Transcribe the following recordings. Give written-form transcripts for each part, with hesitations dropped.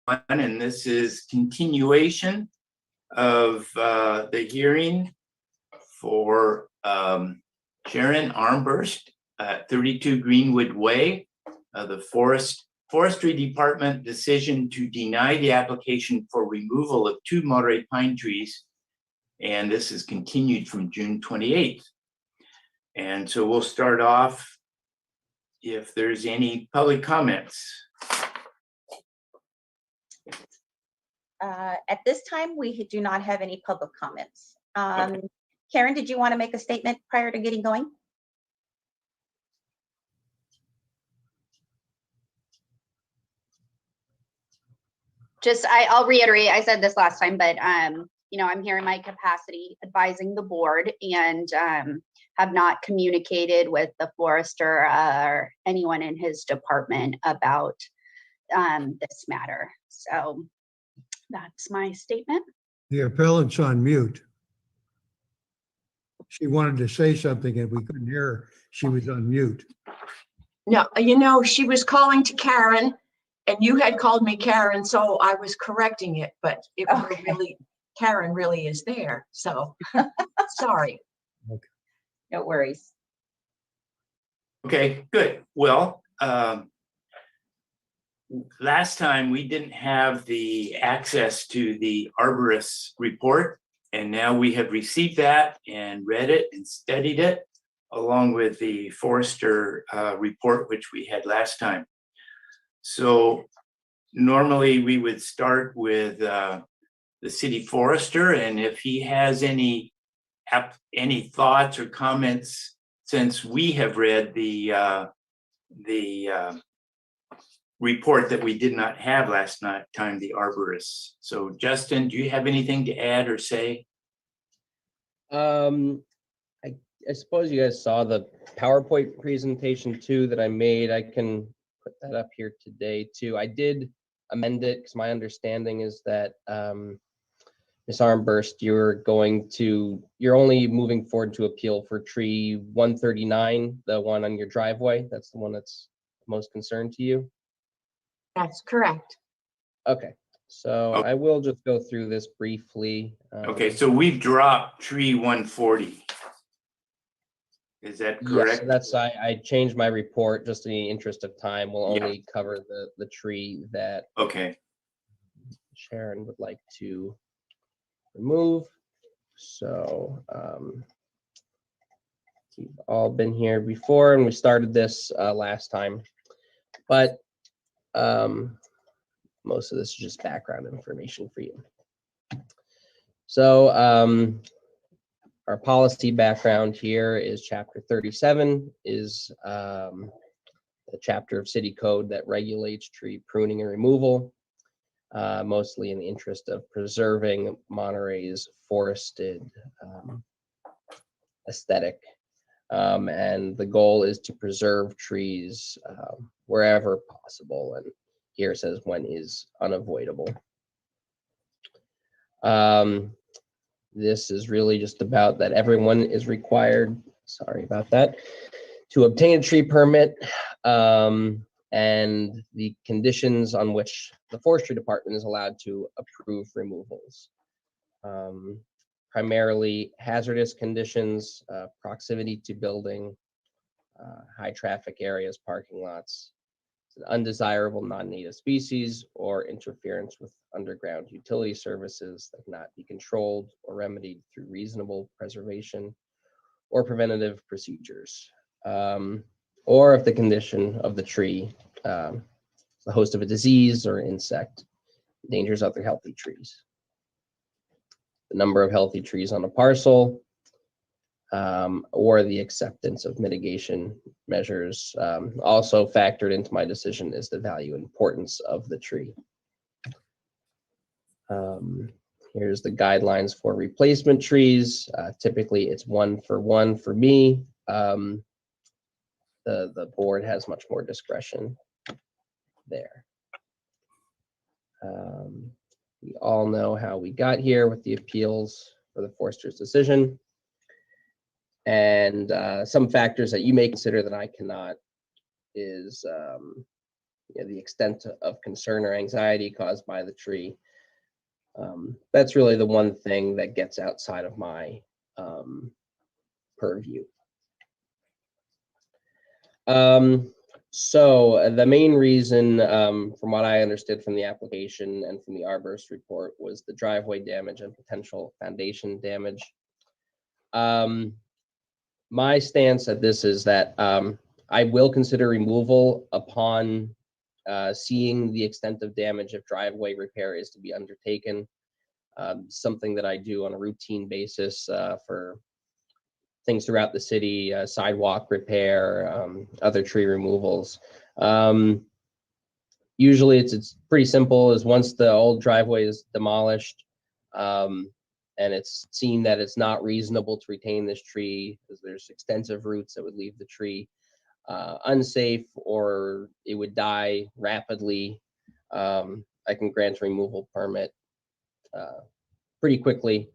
and this is continuation of the hearing for Sharon Armburst at 32 Greenwood Way, the Forestry Department decision to deny the application for removal of 2 Monterey pine trees, and this is continued from June 28th. And so we'll start off if there's any public comments. At this time, we do not have any public comments. Okay. Karen, did you want to make a statement prior to getting going? I'll reiterate, I said this last time, but you know, I'm here in my capacity advising the board and have not communicated with the forester or anyone in his department about this matter. So that's my statement. The appellant's on mute. She wanted to say something and we couldn't hear her. She was on mute. No, you know, she was calling to Karen and you had called me Karen, so I was correcting it, but it Okay. really, Karen really is there, so sorry. No worries. Okay, good. Well, last time we didn't have the access to the arborist report, and now we have received that and read it and studied it, along with the forester report, which we had last time. So normally we would start with the city forester, and if he has any thoughts or comments since we have read the report that we did not have last time, the arborist. So Justin, do you have anything to add or say? I suppose you guys saw the PowerPoint presentation too that I made. I can put that up here today too. I did amend it because my understanding is that Ms. Armburst, you're only moving forward to appeal for tree 139, the one on your driveway. That's the one that's most concerned to you. That's correct. Okay, so Okay. I will just go through this briefly. Okay, so we've dropped tree 140. Is that correct? Yes, I changed my report just in the interest of time. We'll Yeah. only cover the tree that Okay, Sharon would like to remove. So you've all been here before and we started this last time, but most of this is just background information for you. So our policy background here is chapter 37 is the chapter of city code that regulates tree pruning and removal, mostly in the interest of preserving Monterey's forested aesthetic. And the goal is to preserve trees wherever possible. And here it says when is unavoidable. This is really just about that everyone is required, sorry about that, to obtain a tree permit and the conditions on which the forestry department is allowed to approve removals. Primarily hazardous conditions, proximity to building, high traffic areas, parking lots, undesirable non-native species, or interference with underground utility services that cannot be controlled or remedied through reasonable preservation or preventative procedures. Or if the condition of the tree, the host of a disease or insect, endangers other healthy trees. The number of healthy trees on a parcel, or the acceptance of mitigation measures. Also factored into my decision is the value and importance of the tree. Here's the guidelines for replacement trees. Typically it's 1 for 1 for me. The board has much more discretion there. We all know how we got here with the appeals for the forester's decision. And some factors that you may consider that I cannot is the extent of concern or anxiety caused by the tree. That's really the one thing that gets outside of my purview. So the main reason, from what I understood from the application and from the arborist report, was the driveway damage and potential foundation damage. My stance at this is that I will consider removal upon seeing the extent of damage if driveway repair is to be undertaken. Something that I do on a routine basis for things throughout the city, sidewalk repair, other tree removals. Usually it's pretty simple, is once the old driveway is demolished, and it's seen that it's not reasonable to retain this tree, because there's extensive roots that would leave the tree unsafe, or it would die rapidly, I can grant a removal permit pretty quickly,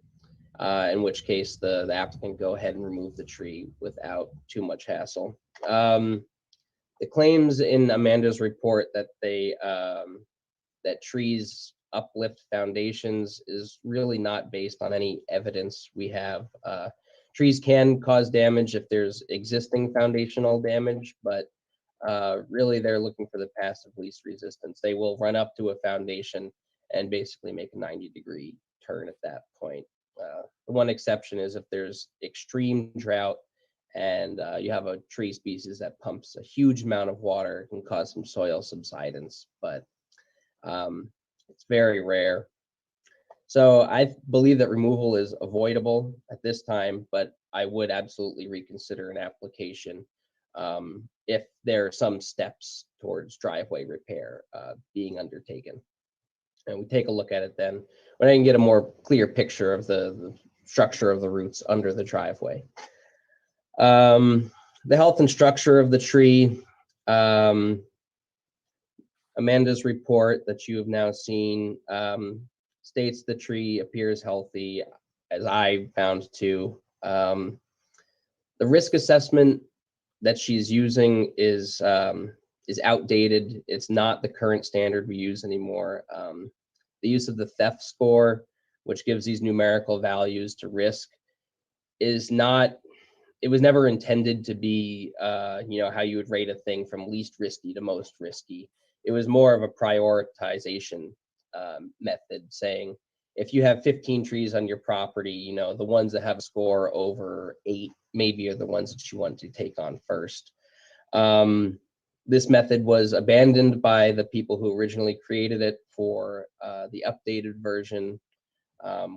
in which case the applicant go ahead and remove the tree without too much hassle. The claims in Amanda's report that that trees uplift foundations is really not based on any evidence we have. Trees can cause damage if there's existing foundational damage, but really they're looking for the path of least resistance. They will run up to a foundation and basically make a 90-degree turn at that point. The one exception is if there's extreme drought and you have a tree species that pumps a huge amount of water, it can cause some soil subsidence, but it's very rare. So I believe that removal is avoidable at this time, but I would absolutely reconsider an application if there are some steps towards driveway repair being undertaken. And we take a look at it then when I can get a more clear picture of the structure of the roots under the driveway. The health and structure of the tree. Amanda's report that you have now seen states the tree appears healthy, as I found too. The risk assessment that she's using is outdated. It's not the current standard we use anymore. The use of the theft score, which gives these numerical values to risk, is not, it was never intended to be, how you would rate a thing from least risky to most risky. It was more of a prioritization method, saying if you have 15 trees on your property, the ones that have a score over 8 maybe are the ones that you want to take on first. This method was abandoned by the people who originally created it for the updated version,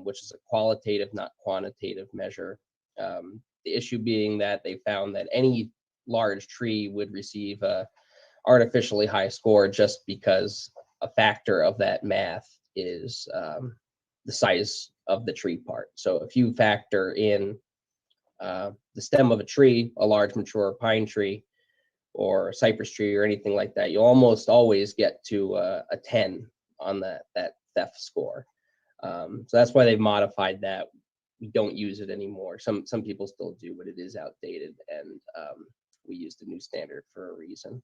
which is a qualitative, not quantitative measure. The issue being that they found that any large tree would receive a artificially high score just because a factor of that math is the size of the tree part. So if you factor in the stem of a tree, a large mature pine tree or cypress tree or anything like that, you'll almost always get to a 10 on that theft score. So that's why they've modified that. We don't use it anymore. Some people still do, but it is outdated, and we use the new standard for a reason.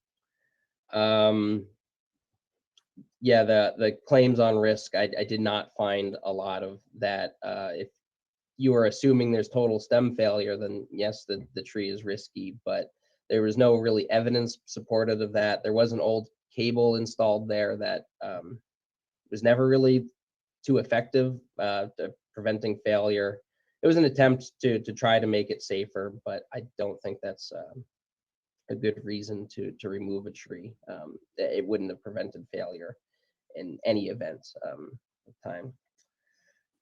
Yeah, the claims on risk, I did not find a lot of that. If you are assuming there's total stem failure, then yes, the tree is risky, but there was no really evidence supportive of that. There was an old cable installed there that was never really too effective to preventing failure. It was an attempt to try to make it safer, but I don't think that's a good reason to remove a tree. It wouldn't have prevented failure in any event at the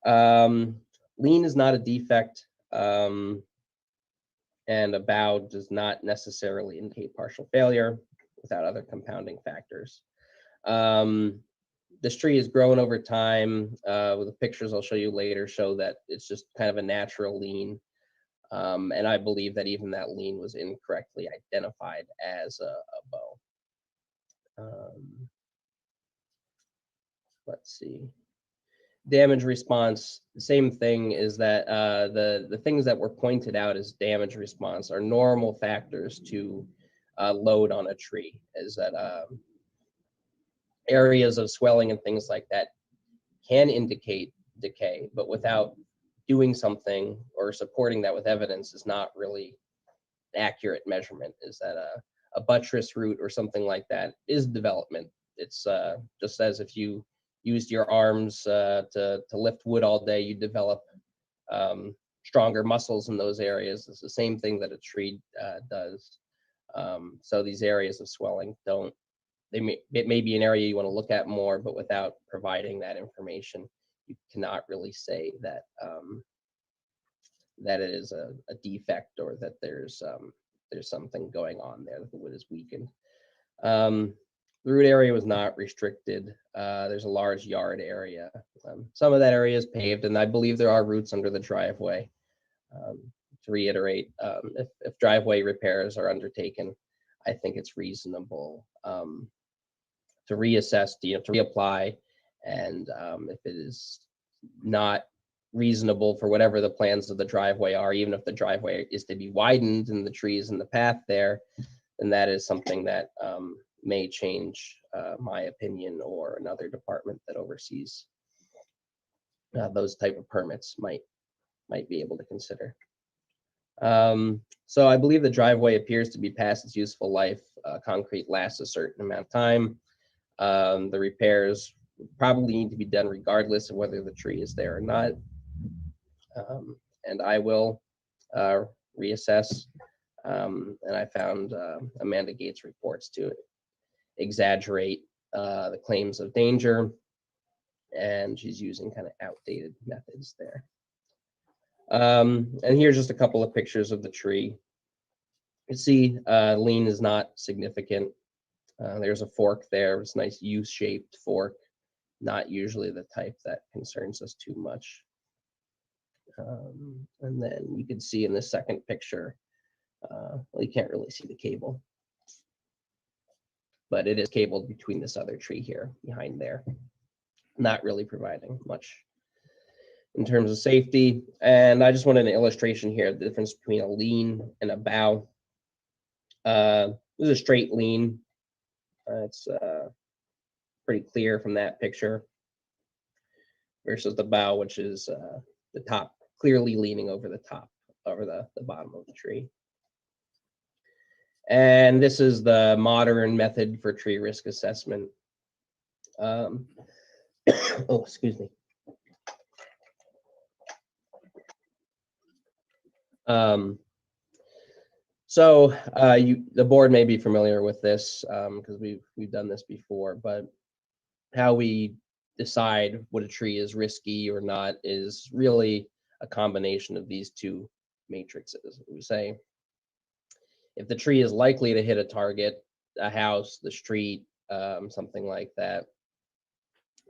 time. Lean is not a defect, and a bow does not necessarily indicate partial failure without other compounding factors. This tree has grown over time. With the pictures I'll show you later show that it's just kind of a natural lean. And I believe that even that lean was incorrectly identified as a bow. Let's see. Damage response, same thing, is that the things that were pointed out as damage response are normal factors to load on a tree. Is that areas of swelling and things like that can indicate decay, but without doing something or supporting that with evidence is not really an accurate measurement. Is that a buttress root or something like that is development. It's just as if you used your arms to lift wood all day, you develop stronger muscles in those areas. It's the same thing that a tree does. So these areas of swelling it may be an area you want to look at more, but without providing that information, you cannot really say that that it is a defect or that there's something going on there, that the wood is weakened. The root area was not restricted. There's a large yard area. Some of that area is paved, and I believe there are roots under the driveway. To reiterate, if driveway repairs are undertaken, I think it's reasonable to reassess, to reapply, and if it is not reasonable for whatever the plans of the driveway are, even if the driveway is to be widened and the trees in the path there, then that is something that may change my opinion, or another department that oversees those type of permits might be able to consider. So I believe the driveway appears to be past its useful life. Concrete lasts a certain amount of time. The repairs probably need to be done regardless of whether the tree is there or not. And I will reassess. And I found Amanda Gates' reports to exaggerate the claims of danger, and she's using kind of outdated methods there. And here's just a couple of pictures of the tree. You see, lean is not significant. There's a fork there. It's a nice U-shaped fork, not usually the type that concerns us too much. And then you can see in the second picture, well, you can't really see the cable, but it is cabled between this other tree here behind there, not really providing much in terms of safety. And I just wanted an illustration here, the difference between a lean and a bow. This is a straight lean. It's pretty clear from that picture versus the bow, which is the top clearly leaning over the top, over the bottom of the tree. And this is the modern method for tree risk assessment. Oh, excuse me. So the board may be familiar with this because we've done this before, but how we decide what a tree is risky or not is really a combination of these two matrices. We say if the tree is likely to hit a target, a house, the street, something like that,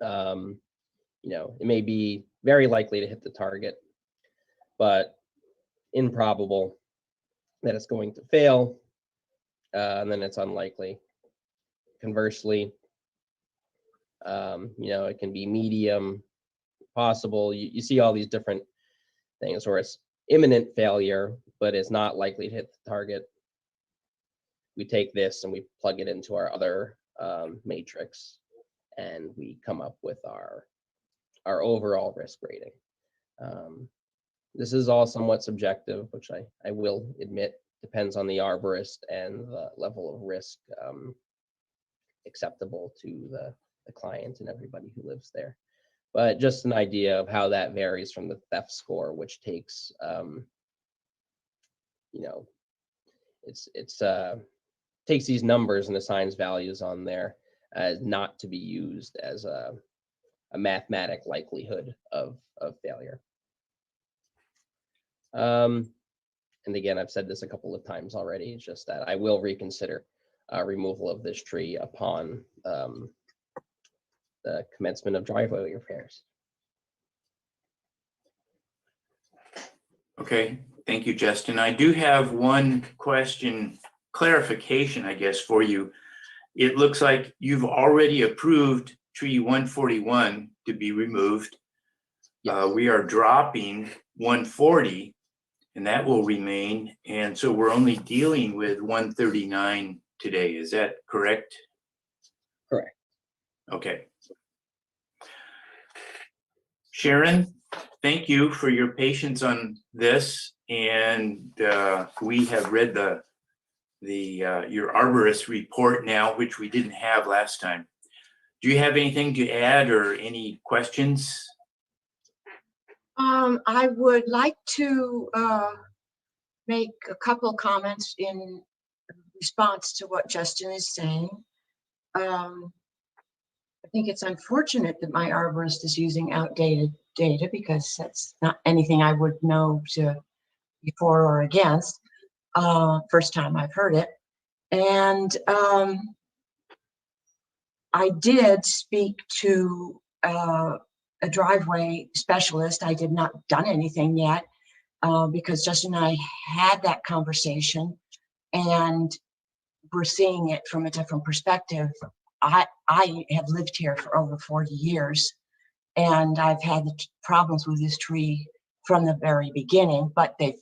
it may be very likely to hit the target, but improbable that it's going to fail, and then it's unlikely. Conversely, it can be medium, possible. You see all these different things where it's imminent failure, but it's not likely to hit the target. We take this and we plug it into our other matrix, and we come up with our overall risk rating. This is all somewhat subjective, which I will admit depends on the arborist and the level of risk acceptable to the client and everybody who lives there. But just an idea of how that varies from the theft score, which takes, takes these numbers and assigns values on there as not to be used as a mathematic likelihood of failure. And again, I've said this a couple of times already, it's just that I will reconsider removal of this tree upon the commencement of driveway repairs. Okay, thank you, Justin. I do have one question, clarification, I guess, for you. It looks like you've already approved tree 141 to be removed. Yes. We are dropping 140, and that will remain. And so we're only dealing with 139 today. Is that correct? Correct. Okay. Sharon, thank you for your patience on this, and we have read your arborist report now, which we didn't have last time. Do you have anything to add or any questions? I would like to make a couple comments in response to what Justin is saying. I think it's unfortunate that my arborist is using outdated data because that's not anything I would know to be for or against. First time I've heard it. And I did speak to a driveway specialist. I did not done anything yet because Justin and I had that conversation and we're seeing it from a different perspective. I have lived here for over 40 years and I've had problems with this tree from the very beginning, but they've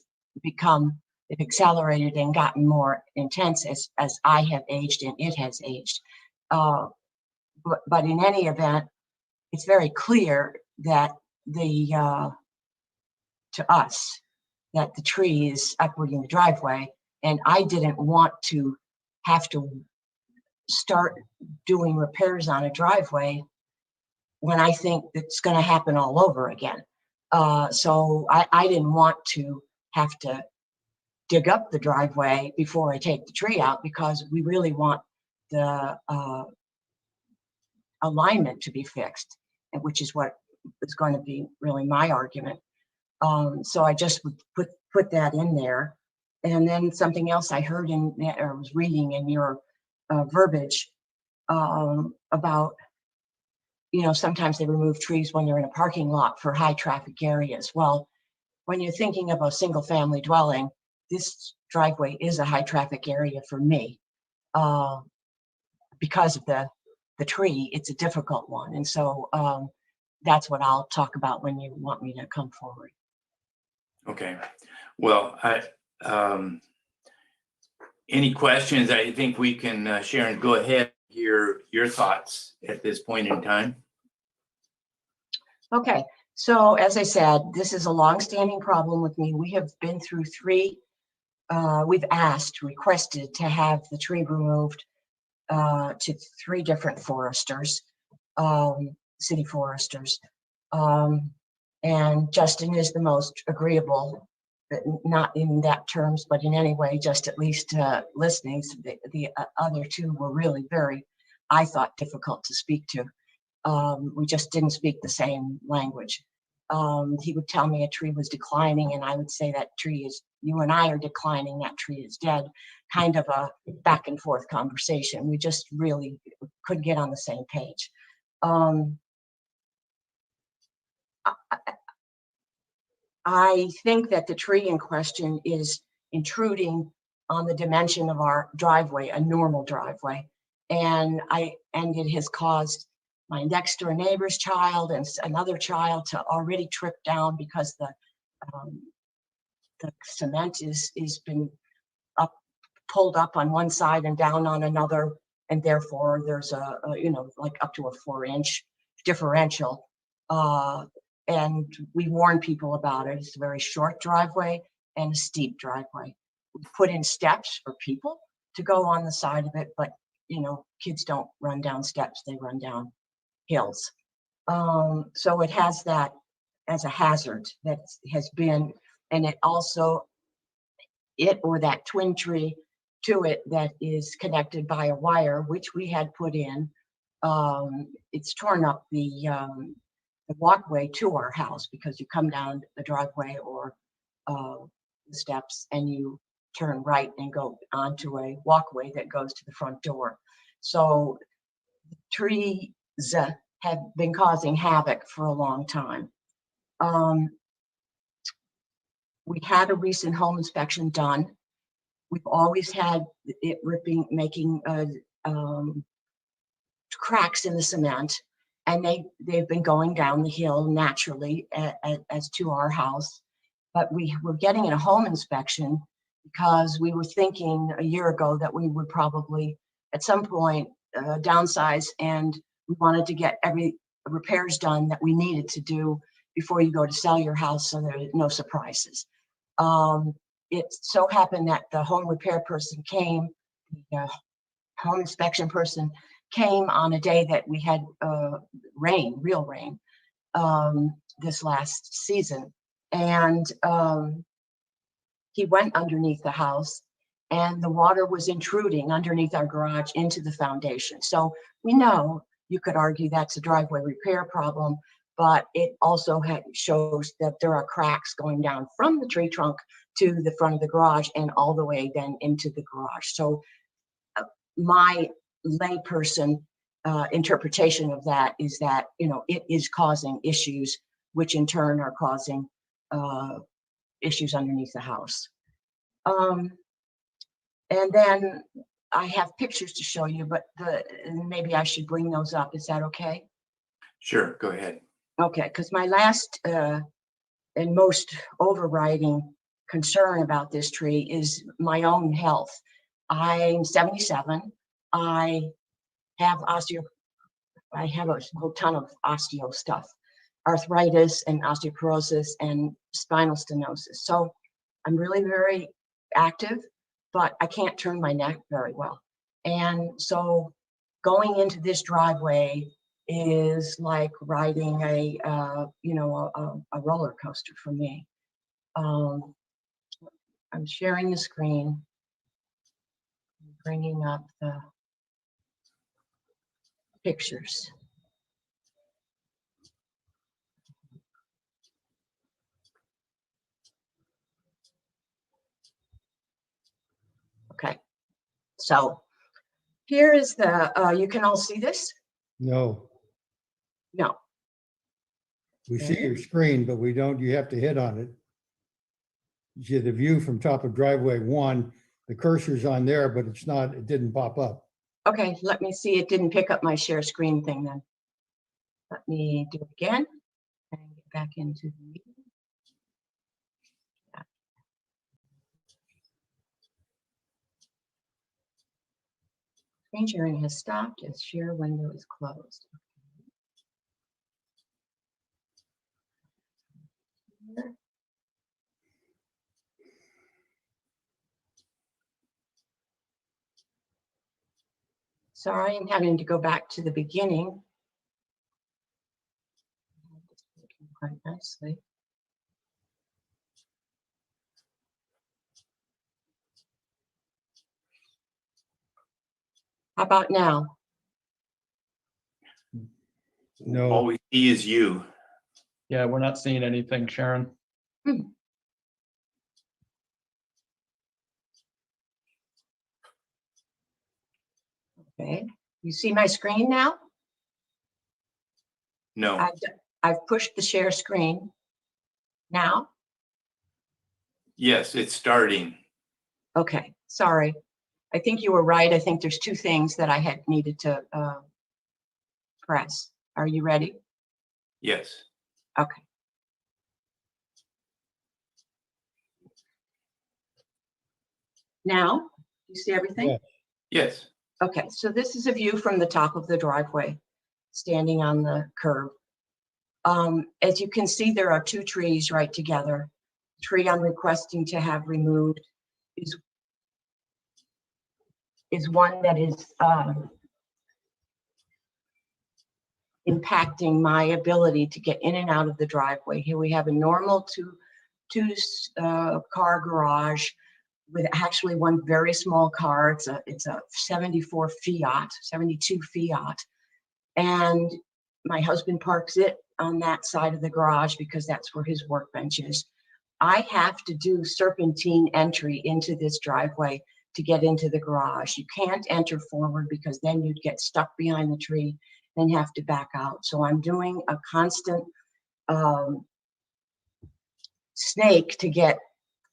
accelerated and gotten more intense as I have aged and it has aged. But in any event, it's very clear that to us, that the tree is uprooting the driveway. And I didn't want to have to start doing repairs on a driveway when I think it's going to happen all over again. So I didn't want to have to dig up the driveway before I take the tree out because we really want the alignment to be fixed, which is what is going to be really my argument. So I just would put that in there. And then something else I heard or was reading in your verbiage about, sometimes they remove trees when they're in a parking lot for high traffic areas. Well, when you're thinking of a single family dwelling, this driveway is a high traffic area for me. Because of the tree, it's a difficult one. And so that's what I'll talk about when you want me to come forward. Okay. Well, any questions? I think we can, Sharon, go ahead, hear your thoughts at this point in time. Okay. So as I said, this is a longstanding problem with me. We have been through we've requested to have the tree removed to 3 different foresters, city foresters. And Justin is the most agreeable, not in that terms, but in any way, just at least listening. The other 2 were really very, I thought, difficult to speak to. We just didn't speak the same language. He would tell me a tree was declining and I would say that tree is, you and I are declining, that tree is dead. Kind of a back and forth conversation. We just really couldn't get on the same page. I think that the tree in question is intruding on the dimension of our driveway, a normal driveway. And it has caused my next door neighbor's child and another child to already trip down because the cement is been pulled up on one side and down on another, and therefore there's like up to a 4-inch differential. And we warn people about it. It's a very short driveway and a steep driveway. We put in steps for people to go on the side of it, but kids don't run down steps, they run down hills. So it has that as a hazard that has been, and it also, or that twin tree to it that is connected by a wire, which we had put in. It's torn up the walkway to our house because you come down the driveway or the steps and you turn right and go onto a walkway that goes to the front door. So trees have been causing havoc for a long time. We had a recent home inspection done. We've always had it making cracks in the cement, and they've been going down the hill naturally as to our house. But we were getting a home inspection because we were thinking a year ago that we would probably at some point downsize and we wanted to get every repairs done that we needed to do before you go to sell your house, so there are no surprises. It so happened that the home repair person came, the home inspection person came on a day that we had rain, real rain, this last season. And he went underneath the house, and the water was intruding underneath our garage into the foundation. So we know, you could argue that's a driveway repair problem, but it also shows that there are cracks going down from the tree trunk to the front of the garage and all the way then into the garage. So my layperson interpretation of that is that, you know, it is causing issues, which in turn are causing issues underneath the house. And then I have pictures to show you, but maybe I should bring those up. Is that okay? Sure, go ahead. Okay, because my last and most overriding concern about this tree is my own health. I'm 77. I have a whole ton of osteo stuff, arthritis and osteoporosis and spinal stenosis. So I'm really very active, but I can't turn my neck very well. And so going into this driveway is like riding a roller coaster for me. I'm sharing the screen, bringing up the pictures. Okay, so here is the, you can all see this? No, No. we see your screen, but we don't, you have to hit on it. You see the view from top of driveway 1, the cursor's on there, but it's not, it didn't pop up. Okay, let me see. It didn't pick up my share screen thing then. Let me do it again and get back into the meeting. Screen sharing has stopped as share window is closed. Sorry, I'm having to go back to the beginning. Quite nicely. How about now? No. All we see is you. Yeah, we're not seeing anything, Sharon. Okay, you see my screen now? No, I've pushed the share screen. Now? yes, it's starting. Okay, sorry. I think you were right. I think there's 2 things that I had needed to press. Are you ready? Yes, Okay. Now, you see everything? Yeah. yes, Okay, so this is a view from the top of the driveway, standing on the curb. As you can see, there are 2 trees right together. The tree I'm requesting to have removed is one that is impacting my ability to get in and out of the driveway. Here we have a normal two car garage with actually one very small car. It's a 74 Fiat, 72 Fiat. And my husband parks it on that side of the garage because that's where his workbench is. I have to do serpentine entry into this driveway to get into the garage. You can't enter forward because then you'd get stuck behind the tree and have to back out. So I'm doing a constant snake to get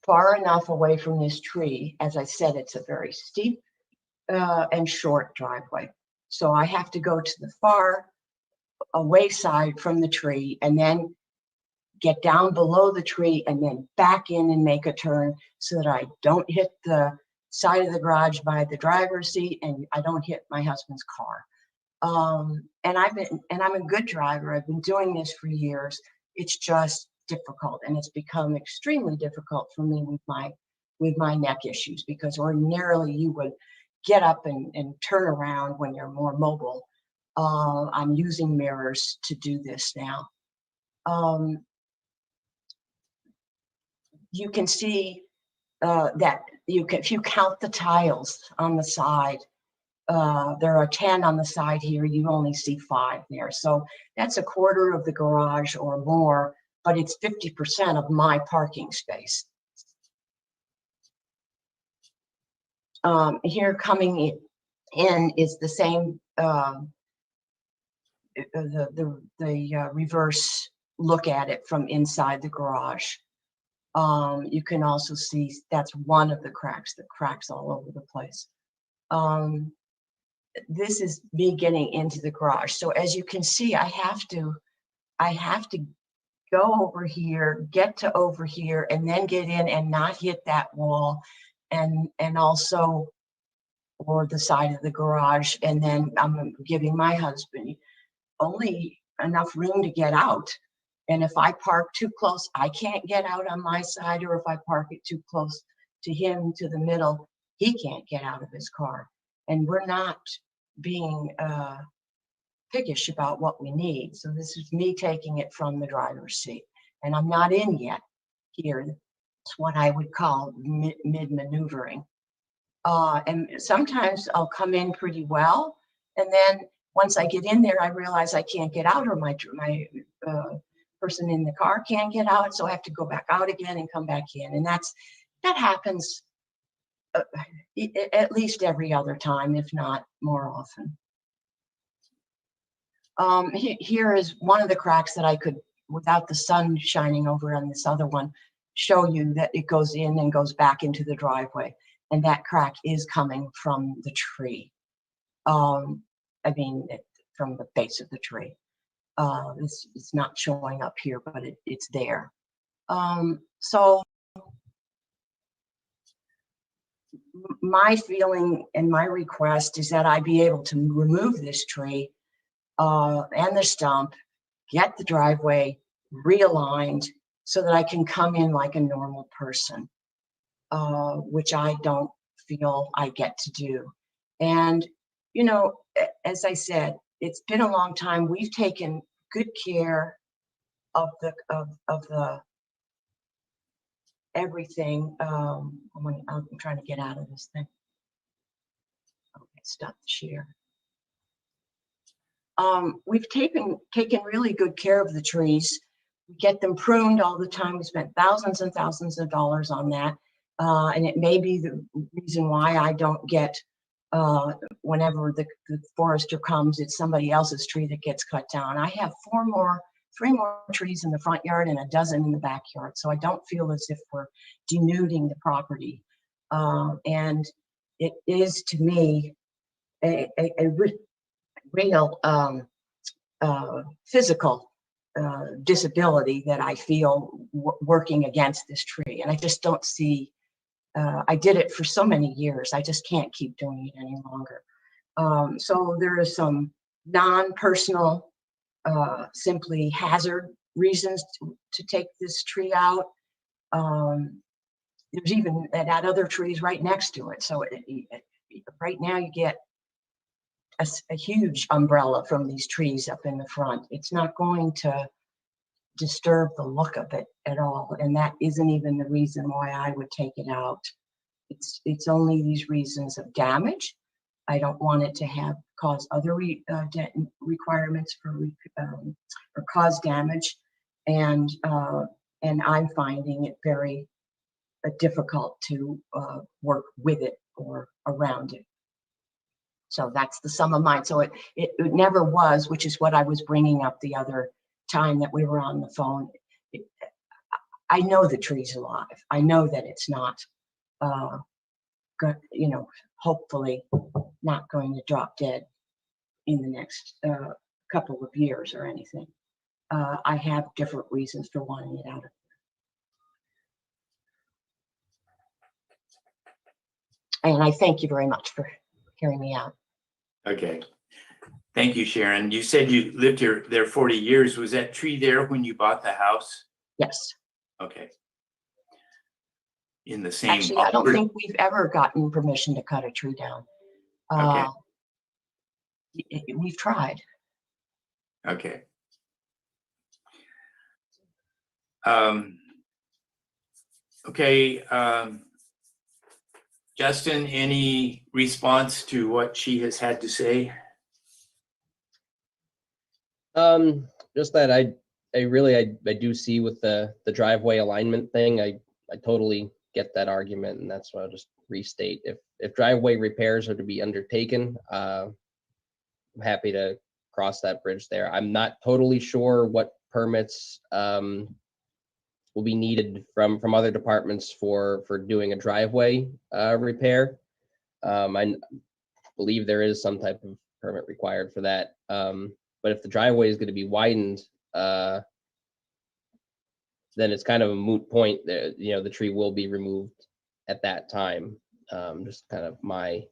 far enough away from this tree. As I said, it's a very steep and short driveway. So I have to go to the far away side from the tree and then get down below the tree and then back in and make a turn so that I don't hit the side of the garage by the driver's seat and I don't hit my husband's car. And I'm a good driver. I've been doing this for years. It's just difficult, and it's become extremely difficult for me with my neck issues, because ordinarily you would get up and turn around when you're more mobile. I'm using mirrors to do this now. You can see that if you count the tiles on the side, there are 10 on the side here, you only see 5 there. So that's a quarter of the garage or more, but it's 50% of my parking space. Here coming in is the same, the reverse look at it from inside the garage. You can also see that's one of the cracks all over the place. This is me getting into the garage. So as you can see, I have to go over here, get to over here, and then get in and not hit that wall, and also, or the side of the garage. And then I'm giving my husband only enough room to get out. And if I park too close, I can't get out on my side, or if I park it too close to him, to the middle, he can't get out of his car. And we're not being piggish about what we need. So this is me taking it from the driver's seat, and I'm not in yet here. It's what I would call mid-maneuvering. And sometimes I'll come in pretty well, and then once I get in there, I realize I can't get out, or my person in the car can't get out, so I have to go back out again and come back in. And that happens at least every other time, if not more often. Here is one of the cracks that I could, without the sun shining over on this other one, show you that it goes in and goes back into the driveway. And that crack is coming from the tree. From the base of the tree. It's not showing up here, but it's there. So my feeling and my request is that I be able to remove this tree and the stump, get the driveway realigned so that I can come in like a normal person, which I don't feel I get to do. And, you know, as I said, it's been a long time. We've taken good care of the everything. I'm trying to get out of this thing. Okay, stop the share. We've taken really good care of the trees. We get them pruned all the time. We spent thousands and thousands of dollars on that. And it may be the reason why I don't get, whenever the forester comes, it's somebody else's tree that gets cut down. I have 3 more trees in the front yard and a dozen in the backyard. So I don't feel as if we're denuding the property. And it is, to me, a real physical disability that I feel working against this tree. And I just don't see, I did it for so many years. I just can't keep doing it any longer. So there are some non-personal, simply hazard reasons to take this tree out. There's even that other trees right next to it. So right now you get a huge umbrella from these trees up in the front. It's not going to disturb the look of it at all. And that isn't even the reason why I would take it out. It's only these reasons of damage. I don't want it to cause other requirements for or cause damage, and I'm finding it very difficult to work with it or around it. So that's the sum of mine. So it never was, which is what I was bringing up the other time that we were on the phone. I know the tree's alive. I know that it's not, hopefully not going to drop dead in the next couple of years or anything. I have different reasons for wanting it out of there. And I thank you very much for hearing me out. Okay. Thank you, Sharon. You said you lived there 40 years. Was that tree there when you bought the house? Yes. Okay. In the same. Actually, I don't think we've ever gotten permission to cut a tree down. Okay. We've tried. Okay. Okay, Justin, any response to what she has had to say? Just that I really do see with the driveway alignment thing, I totally get that argument, and that's why I'll just restate. If driveway repairs are to be undertaken, I'm happy to cross that bridge there. I'm not totally sure what permits will be needed from other departments for doing a driveway repair. I believe there is some type of permit required for that. But if the driveway is going to be widened, then it's kind of a moot point. The tree will be removed at that time. Just kind of my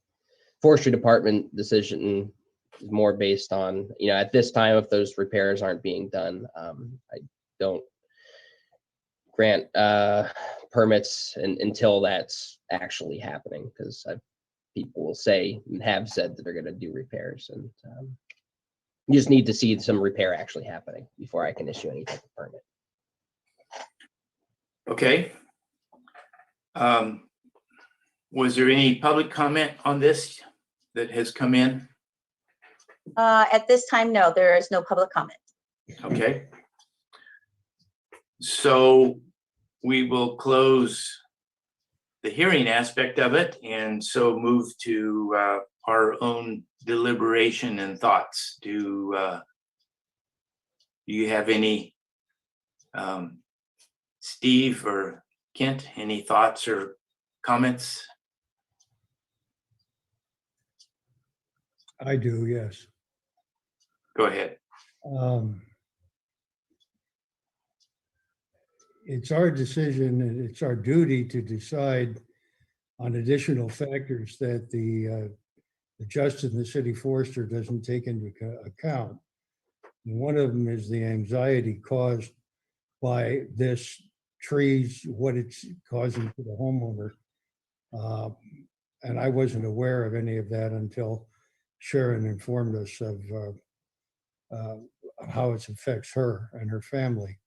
forestry department decision is more based on, at this time, if those repairs aren't being done, I don't grant permits until that's actually happening, because people will say and have said that they're going to do repairs, and you just need to see some repair actually happening before I can issue any type of permit. Okay. Was there any public comment on this that has come in? At this time, no, there is no public comment. Okay. So we will close the hearing aspect of it, and so move to our own deliberation and thoughts. Do you have any, Steve or Kent, any thoughts or comments? I do, yes. Go ahead. It's our decision and it's our duty to decide on additional factors that the Justin, the city forester, doesn't take into account. And one of them is the anxiety caused by this trees, what it's causing to the homeowner. And I wasn't aware of any of that until Sharon informed us of how it affects her and her family.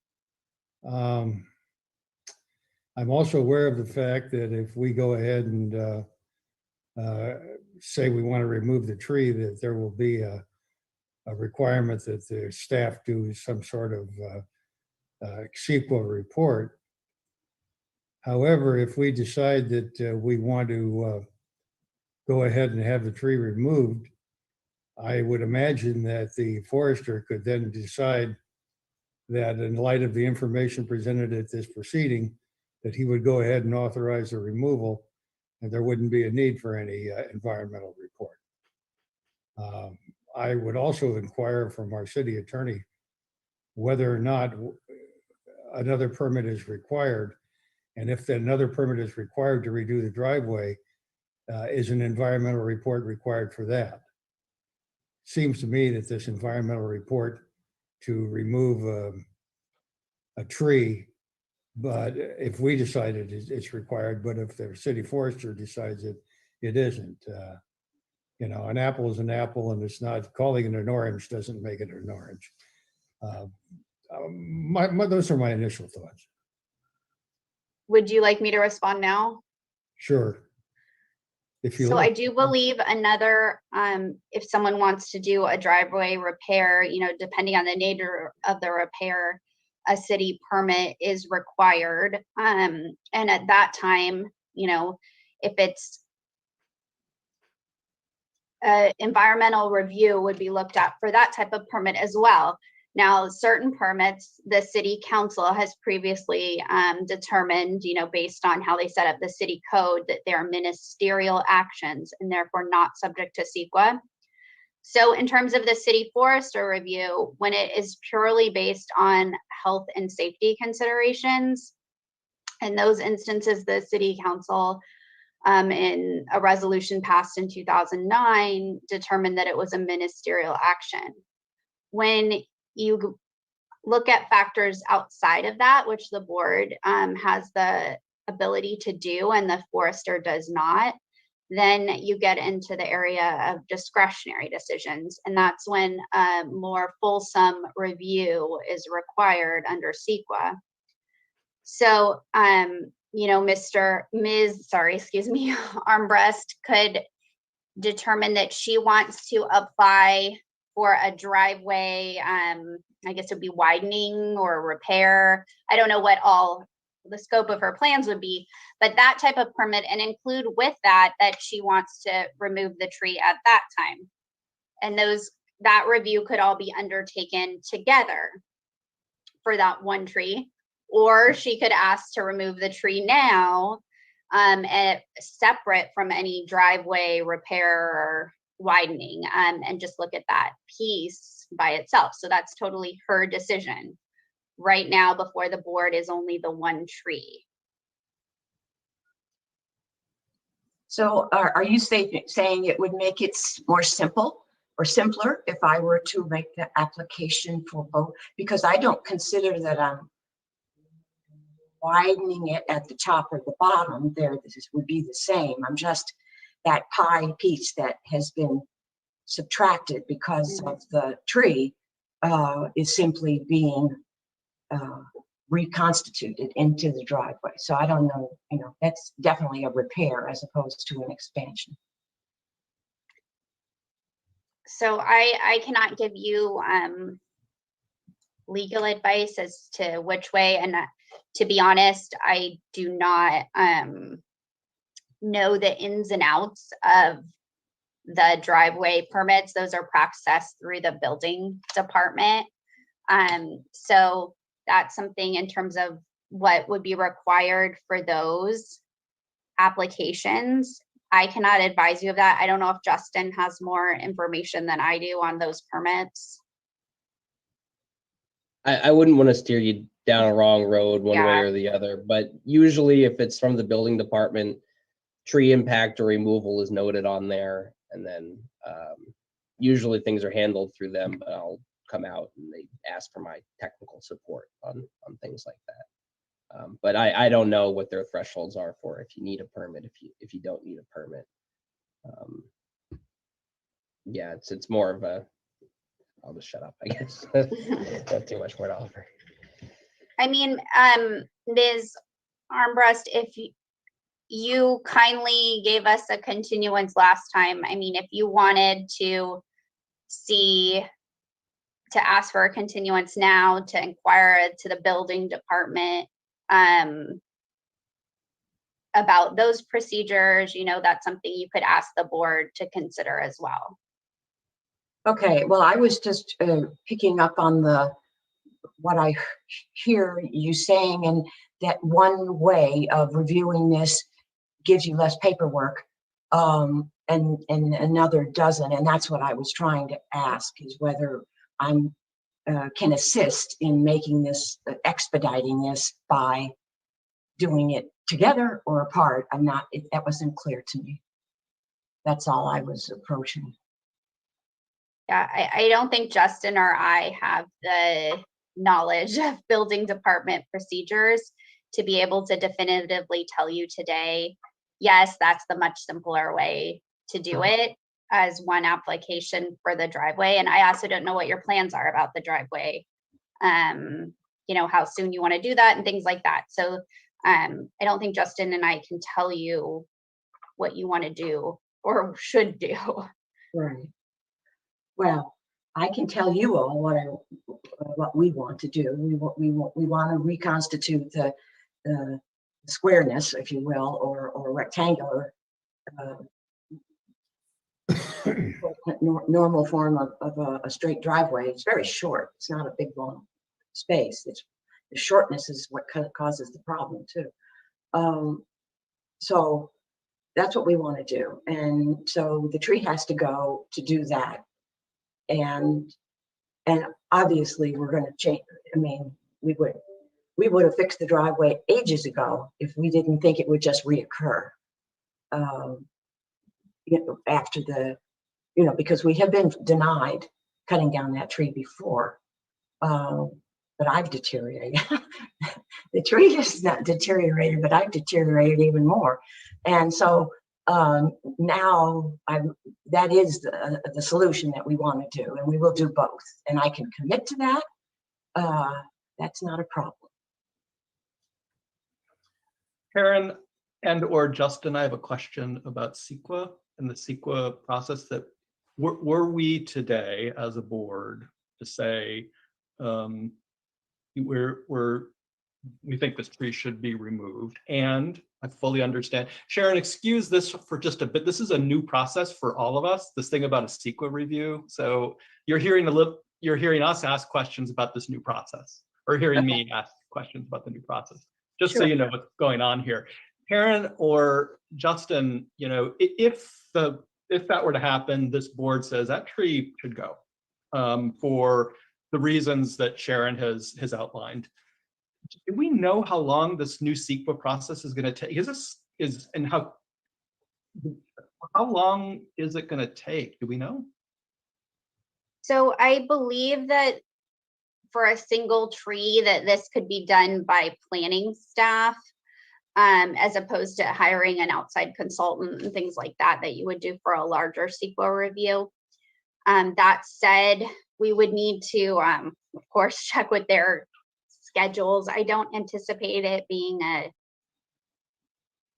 I'm also aware of the fact that if we go ahead and say we want to remove the tree, that there will be a requirement that the staff do some sort of CEQA report. However, if we decide that we want to go ahead and have the tree removed, I would imagine that the forester could then decide that in light of the information presented at this proceeding, that he would go ahead and authorize the removal, and there wouldn't be a need for any environmental report. I would also inquire from our city attorney whether or not another permit is required, and if another permit is required to redo the driveway, is an environmental report required for that? Seems to me that this environmental report to remove a tree, but if we decided it's required, but if the city forester decides it isn't, an apple is an apple, and it's not, calling it an orange doesn't make it an orange. Those are my initial thoughts. Would you like me to respond now? Sure. If you So like. I do believe another, if someone wants to do a driveway repair, depending on the nature of the repair, a city permit is required. And at that time, if it's environmental review would be looked at for that type of permit as well. Now, certain permits, the city council has previously determined, based on how they set up the city code, that they are ministerial actions and therefore not subject to CEQA. So in terms of the city forester review, when it is purely based on health and safety considerations, in those instances, the city council And a resolution passed in 2009 determined that it was a ministerial action. When you look at factors outside of that, which the board has the ability to do and the forester does not, then you get into the area of discretionary decisions. And that's when a more fulsome review is required under CEQA. So, you know, Armbrust could determine that she wants to apply for a driveway, I guess it'd be widening or repair. I don't know what all the scope of her plans would be, but that type of permit, and include with that she wants to remove the tree at that time. And that review could all be undertaken together for that one tree, or she could ask to remove the tree now, separate from any driveway repair or widening, and just look at that piece by itself. So that's totally her decision. Right now, before the board is only the one tree. So are you saying it would make it more simple or simpler if I were to make the application for both? Because I don't consider that I'm widening it at the top or the bottom there. This would be the same. I'm just that pie piece that has been subtracted because of the tree is simply being reconstituted into the driveway. So I don't know, you know, that's definitely a repair as opposed to an expansion. So I cannot give you legal advice as to which way, and to be honest, I do not know the ins and outs of the driveway permits. Those are processed through the building department. So that's something in terms of what would be required for those applications. I cannot advise you of that. I don't know if Justin has more information than I do on those permits. I wouldn't want to steer you down a wrong road one way Yeah. or the other, but usually if it's from the building department, tree impact or removal is noted on there. And then usually things are handled through them, but I'll come out and they ask for my technical support on things like that. But I don't know what their thresholds are for if you need a permit, if you don't need a permit. Yeah, it's more of a, I'll just shut up, I guess. Not too much more to offer. I mean, Ms. Armbrust, if you kindly gave us a continuance last time, I mean, if you wanted to ask for a continuance now, to inquire to the building department about those procedures, you know, that's something you could ask the board to consider as well. Okay, well, I was just picking up on what I hear you saying, and that one way of reviewing this gives you less paperwork, and another doesn't. And that's what I was trying to ask, is whether I'm can assist in making this, expediting this by doing it together or apart. That wasn't clear to me. That's all I was approaching. Yeah, I don't think Justin or I have the knowledge of building department procedures to be able to definitively tell you today, yes, that's the much simpler way to do it as one application for the driveway. And I also don't know what your plans are about the driveway. You know, how soon you want to do that and things like that. So I don't think Justin and I can tell you what you want to do or should do. Right. Well, I can tell you all what we want to do. We want to reconstitute the squareness, if you will, or rectangular normal form of a straight driveway. It's very short. It's not a big long space. The shortness is what causes the problem too. So that's what we want to do. And so the tree has to go to do that. And obviously we're going to change. I mean, we would have fixed the driveway ages ago if we didn't think it would just reoccur. after the, because we have been denied cutting down that tree before. But I've deteriorated. The tree is not deteriorated, but I've deteriorated even more. And so now that is the solution that we want to do, and we will do both. And I can commit to that. That's not a problem. Karen and/or Justin, I have a question about CEQA and the CEQA process. That were we today as a board to say we think this tree should be removed, and I fully understand. Sharon, excuse this for just a bit. This is a new process for all of us, this thing about a CEQA review. So you're hearing us ask questions about this new process, or hearing me ask questions about the new process, just so you know what's going on here. Karen or Justin, if that were to happen, this board says that tree should go for the reasons that Sharon has outlined. Do we know how long this new CEQA process is going to take? How long is it going to take? Do we know? So I believe that for a single tree that this could be done by planning staff, as opposed to hiring an outside consultant and things like that you would do for a larger CEQA review. That said, we would need to, of course, check with their schedules. I don't anticipate it being a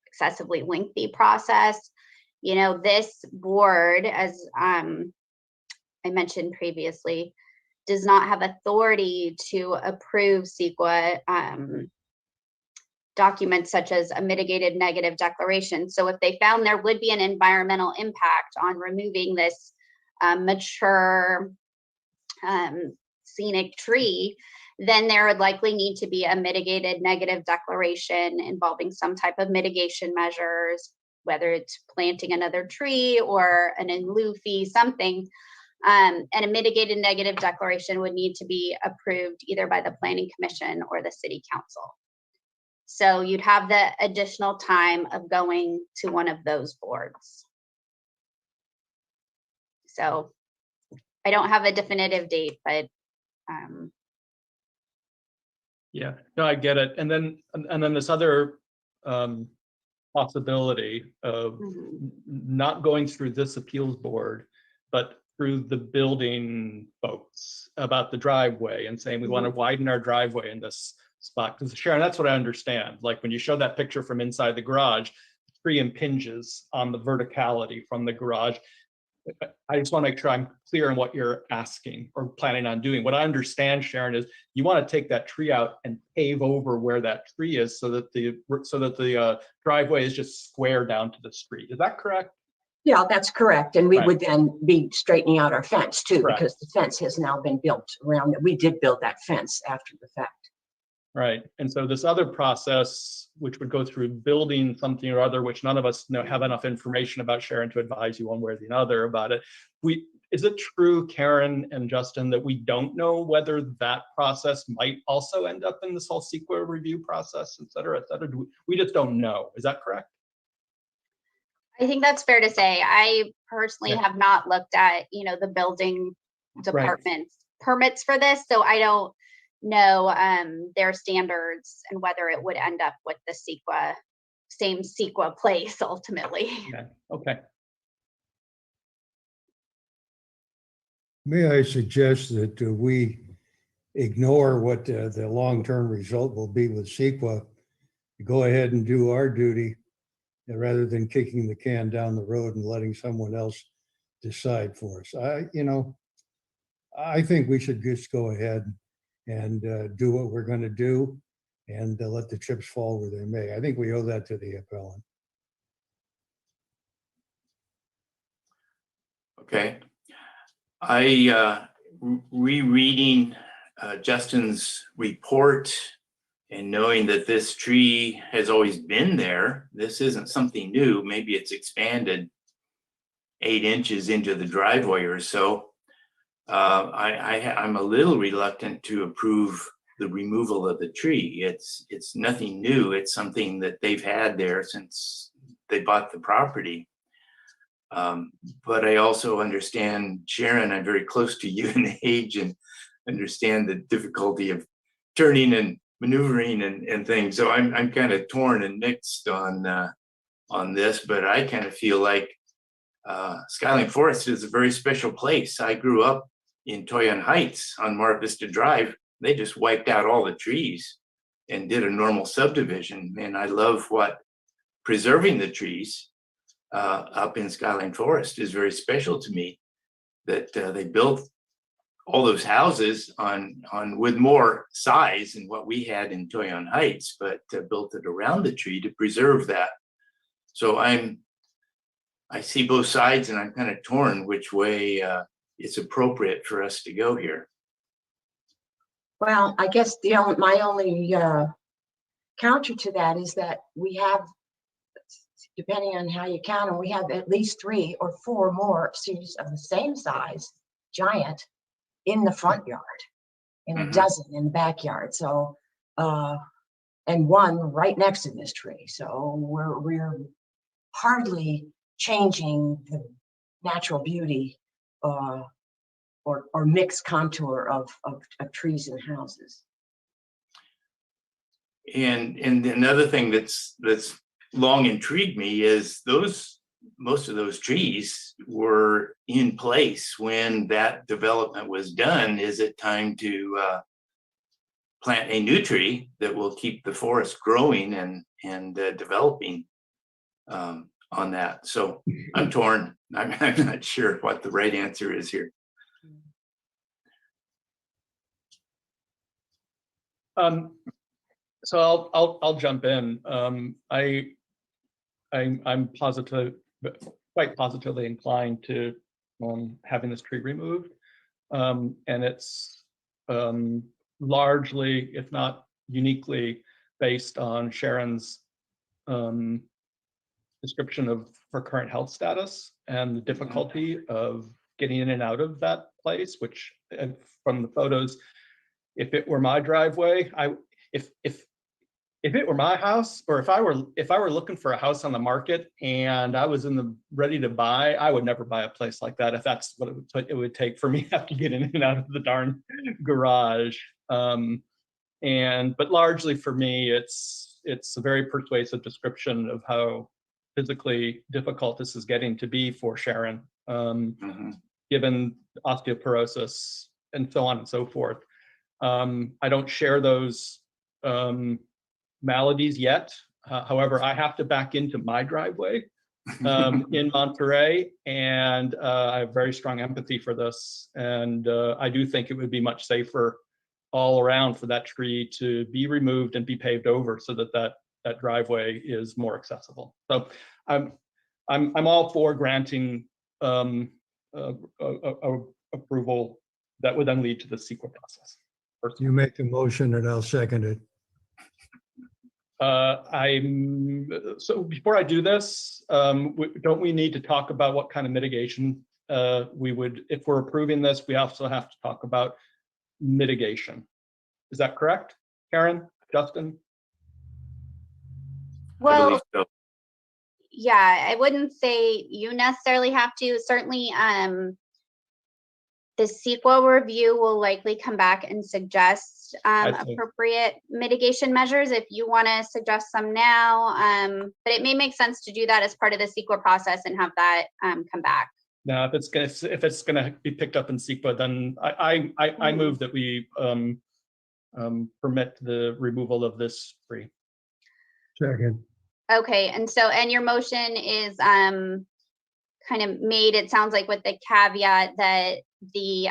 excessively lengthy process. This board, as I mentioned previously, does not have authority to approve CEQA documents such as a mitigated negative declaration. So if they found there would be an environmental impact on removing this mature scenic tree, then there would likely need to be a mitigated negative declaration involving some type of mitigation measures, whether it's planting another tree or an in lieu fee, something. And a mitigated negative declaration would need to be approved either by the Planning Commission or the City Council. So you'd have the additional time of going to one of those boards. So I don't have a definitive date, but Yeah, no, I get it. And then this other possibility of not going through this appeals board, but through the building folks about the driveway and saying we want to widen our driveway in this spot. Because Sharon, that's what I understand. Like when you show that picture from inside the garage, the tree impinges on the verticality from the garage. I just want to make sure I'm clear on what you're asking or planning on doing. What I understand, Sharon, is you want to take that tree out and pave over where that tree is so that the driveway is just square down to the street. Is that correct? Yeah, that's correct. And we Right. would then be straightening out our fence too, Correct. because the fence has now been built around it. We did build that fence after the fact. Right. And so this other process, which would go through building something or other, which none of us have enough information about, Sharon, to advise you one way or the other about it. Is it true, Karen and Justin, that we don't know whether that process might also end up in this whole CEQA review process, et cetera, et cetera? We just don't know. Is that correct? I think that's fair to say. I personally have not looked at, the building department's permits for this, so I don't know their standards and whether it would end up with the same CEQA place ultimately. Okay. May I suggest that we ignore what the long-term result will be with CEQA, go ahead and do our duty rather than kicking the can down the road and letting someone else decide for us. I think we should just go ahead and do what we're going to do and let the chips fall where they may. I think we owe that to the appellant. Okay. Rereading Justin's report and knowing that this tree has always been there, this isn't something new. Maybe it's expanded 8 inches into the driveway or so. I'm a little reluctant to approve the removal of the tree. It's nothing new. It's something that they've had there since they bought the property. But I also understand, Sharon, I'm very close to you in age and understand the difficulty of turning and maneuvering and things. So I'm kind of torn and mixed on this, but I kind of feel like Skyline Forest is a very special place. I grew up in Toyon Heights on Mar Vista Drive. They just wiped out all the trees and did a normal subdivision. And I love what preserving the trees up in Skyline Forest is very special to me, that they built all those houses on with more size than what we had in Toyon Heights, but built it around the tree to preserve that. So I see both sides, and I'm kind of torn which way it's appropriate for us to go here. Well, I guess my only counter to that is that we have, depending on how you count them, we have at least 3 or 4 more trees of the same size, giant, in the front yard, and a dozen in the backyard. So, and 1 right next to this tree. So we're hardly changing the natural beauty or mixed contour of trees and houses. And another thing that's long intrigued me is most of those trees were in place when that development was done. Is it time to plant a new tree that will keep the forest growing and developing on that? So I'm torn. I'm not sure what the right answer is here. So I'll jump in. I'm quite positively inclined to having this tree removed, and it's largely, if not uniquely, based on Sharon's description of her current health status and the difficulty of getting in and out of that place. Which, from the photos, if it were my driveway, if it were my house, or if I were looking for a house on the market and I was ready to buy, I would never buy a place like that if that's what it would take for me to have to get in and out of the darn garage. But largely for me, it's a very persuasive description of how physically difficult this is getting to be for Sharon, given osteoporosis and so on and so forth. I don't share those maladies yet. However, I have to back into my driveway in Monterey, and I have very strong empathy for this. And I do think it would be much safer all around for that tree to be removed and be paved over so that driveway is more accessible. So I'm all for granting approval that would then lead to the CEQA process. You make the motion and I'll second it. So before I do this, don't we need to talk about what kind of mitigation we would, if we're approving this, we also have to talk about mitigation. Is that correct, Karen, Justin? I Well, believe so. yeah, I wouldn't say you necessarily have to. Certainly, the CEQA review will likely come back and suggest appropriate mitigation measures if you want to suggest some now. But it may make sense to do that as part of the CEQA process and have that come back. Now, if it's gonna be picked up in CEQA, then I move that we permit the removal of this tree. Second. Okay, and your motion is kind of made, it sounds like, with the caveat that the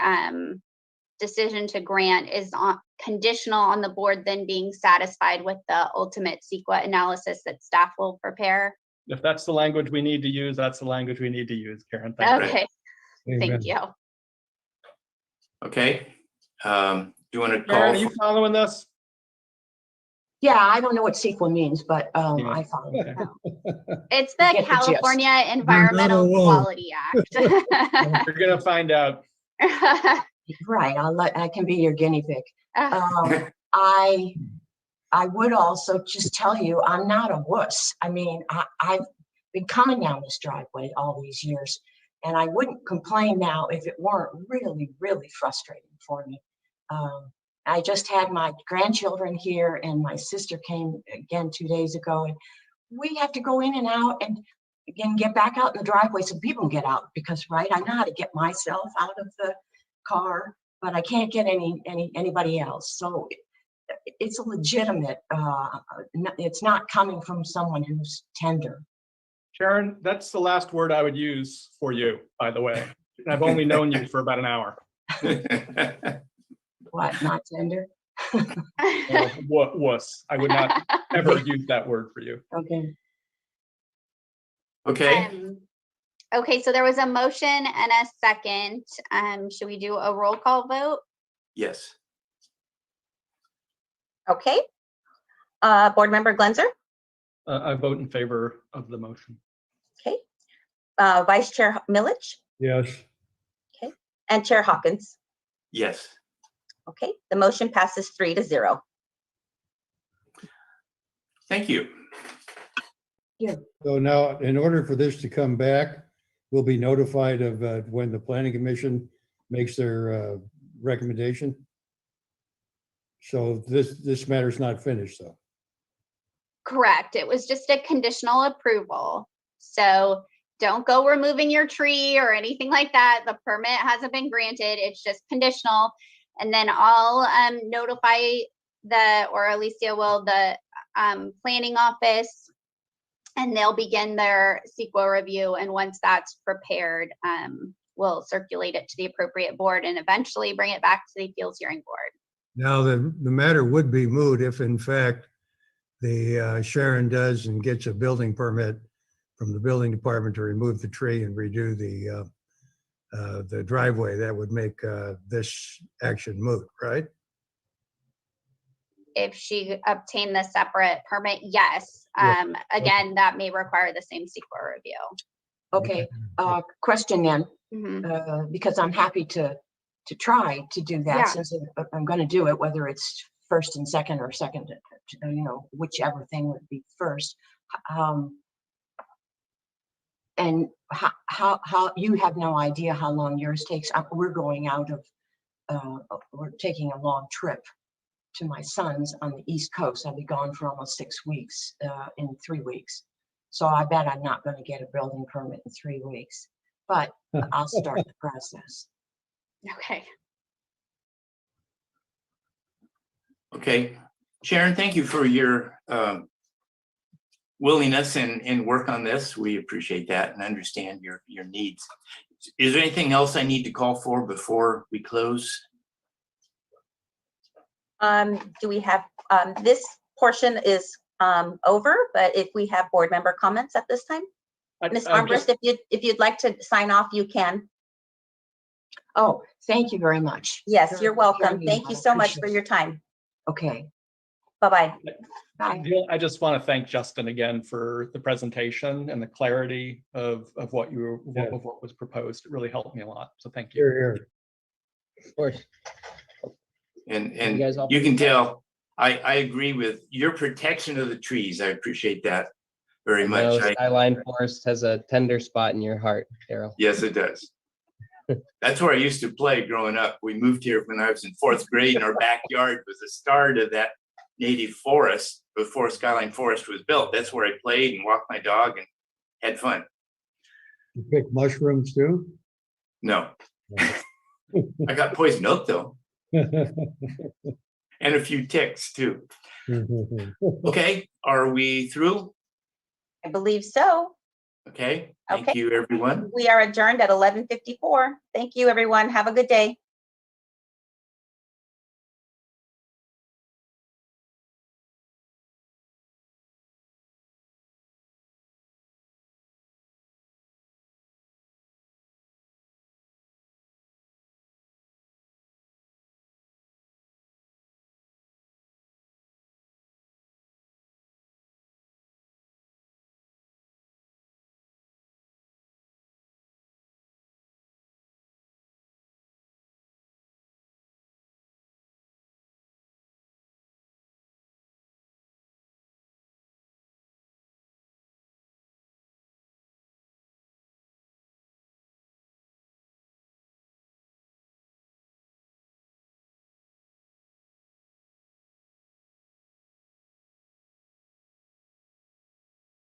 decision to grant is conditional on the board then being satisfied with the ultimate CEQA analysis that staff will prepare. If that's the language we need to use, that's the language we need to use, Karen. Thank you. Okay, Amen. thank you. Okay. Do you want to Karen, call? are you following this? Yeah, I don't know what CEQA means, but I follow. Okay. It's I the get the gist. California Environmental alone. Quality Act. You're gonna find out. Right, I can be your guinea pig. I would also just tell you, I'm not a wuss. I mean, I've been coming down this driveway all these years. And I wouldn't complain now if it weren't really, really frustrating for me. I just had my grandchildren here and my sister came again 2 days ago, and we have to go in and out and again, get back out in the driveway so people can get out because, right, I know how to get myself out of the car, but I can't get anybody else. So it's a legitimate, it's not coming from someone who's tender. Sharon, that's the last word I would use for you, by the way. I've only known you for about an hour. What, not tender? What was? I would not ever use that word for you. Okay. Okay, Okay, so there was a motion and a second. Should we do a roll call vote? yes, Okay. Board Member Glenzer, I vote in favor of the motion. okay. Vice Chair Milich Yes, and Chair Hawkins. yes. Okay, the motion passes 3-0. Thank you. so now in order for this to come back, we'll be notified of when the planning commission makes their recommendation. So this matter's not finished, though. Correct. It was just a conditional approval. So don't go removing your tree or anything like that. The permit hasn't been granted. It's just conditional. And then I'll notify or Alicia will, the planning office, and they'll begin their CEQA review. And once that's prepared, we'll circulate it to the appropriate board and eventually bring it back to the appeals hearing board. Now, the matter would be moot if in fact the Sharon does and gets a building permit from the building department to remove the tree and redo the driveway. That would make this action moot, right? If she obtained the separate permit, yes. Yeah. Again, that may require the same CEQA review. Okay, question then, Mhm. because I'm happy to try to do that Yeah. since I'm going to do it, whether it's first and second or second, whichever thing would be first. And how you have no idea how long yours takes. We're going out of, we're taking a long trip to my son's on the East Coast. I'll be gone for almost 6 weeks, in 3 weeks. So I bet I'm not going to get a building permit in 3 weeks, but I'll start the process. Okay. Okay, Sharon, thank you for your willingness and work on this. We appreciate that and understand your needs. Is there anything else I need to call for before we close? Do we have, this portion is over, but if we have board member comments at this time? Ms. Armbrust, if you'd like to sign off, you can. Oh, thank you very much. Yes, you're welcome. Very Thank you much. so much for Appreciate your it. time. Okay. Bye-bye. Bye. I just want to thank Justin again for the presentation and the clarity of what what was proposed. It really helped me a lot. So thank you. Here, here. Of course. And You guys all you can pretty tell, I agree with your protection of the trees. I appreciate that very much. No, Skyline Forest has a tender spot in your heart, Daryl. Yes, it does. That's where I used to play growing up. We moved here when I was in 4th grade, and our backyard was the start of that native forest before Skyline Forest was built. That's where I played and walked my dog and had fun. You pick mushrooms too? No, I got poison oak though, and a few ticks too. Okay, are we through? I believe so. Okay, thank Okay. you, everyone. We are adjourned at 11:54. Thank you, everyone. Have a good day.